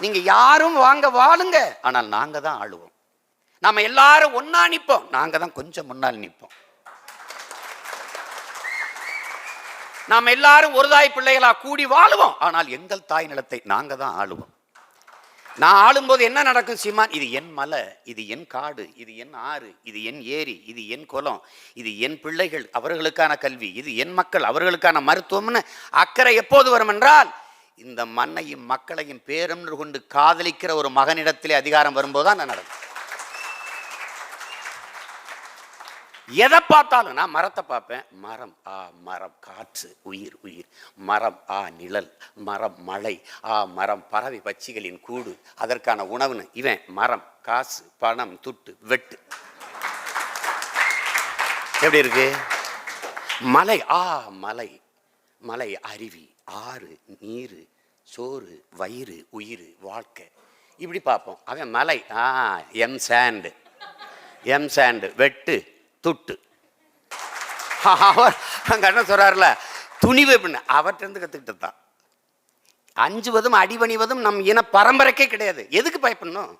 நீங்க யாரும் வாங்க வாழுங்க, ஆனால் நாங்க தான் ஆளுவோம். நாம எல்லாரும் ஒன்னா நிற்போம், நாங்க தான் கொஞ்சம் முன்னால் நிற்போம். நாம எல்லாரும் ஒரு தாய் பிள்ளைகளா கூடி வாழுவோம், ஆனால் எங்கள் தாய் நிலத்தை நாங்க தான் ஆளுவோம். நான் ஆளும்போது என்ன நடக்கும் சீமான்? இது என் மலை, இது என் காடு, இது என் ஆறு, இது என் ஏரி, இது என் குளம், இது என் பிள்ளைகள், அவர்களுக்கான கல்வி, இது என் மக்கள், அவர்களுக்கான மருத்துவம்னு அக்கறை எப்போது வரும் என்றால், இந்த மண்ணையும் மக்களையும் பேரென்று கொண்டு காதலிக்கிற ஒரு மகனிடத்திலே அதிகாரம் வரும்போதுதான் நான் நடக்கும். எதை பார்த்தாலும் நான் மரத்தை பார்ப்பேன், மரம் மரம், காற்று உயிர் உயிர், மரம் நிழல், மரம் மழை, மரம் பறவை பட்சிகளின் கூடு, அதற்கான உணவுன்னு இவன் மரம், காசு பணம் துட்டு வெட்டு. எப்படி இருக்கு? மலை மலை மலை, அருவி, ஆறு, நீர், சோறு, வயிறு, உயிர், வாழ்க்கை, இப்படி பார்ப்போம். அவன் மலை எம் சாண்டு வெட்டு துட்டு. அவர் என்ன சொல்றாருல, துணிவு அப்படின்னு அவர்கிட்ட கத்துக்கிட்டு தான். அஞ்சுவதும் அடிபணிவதும் நம் இன பரம்பரைக்கே கிடையாது. எதுக்கு பயப்படணும்?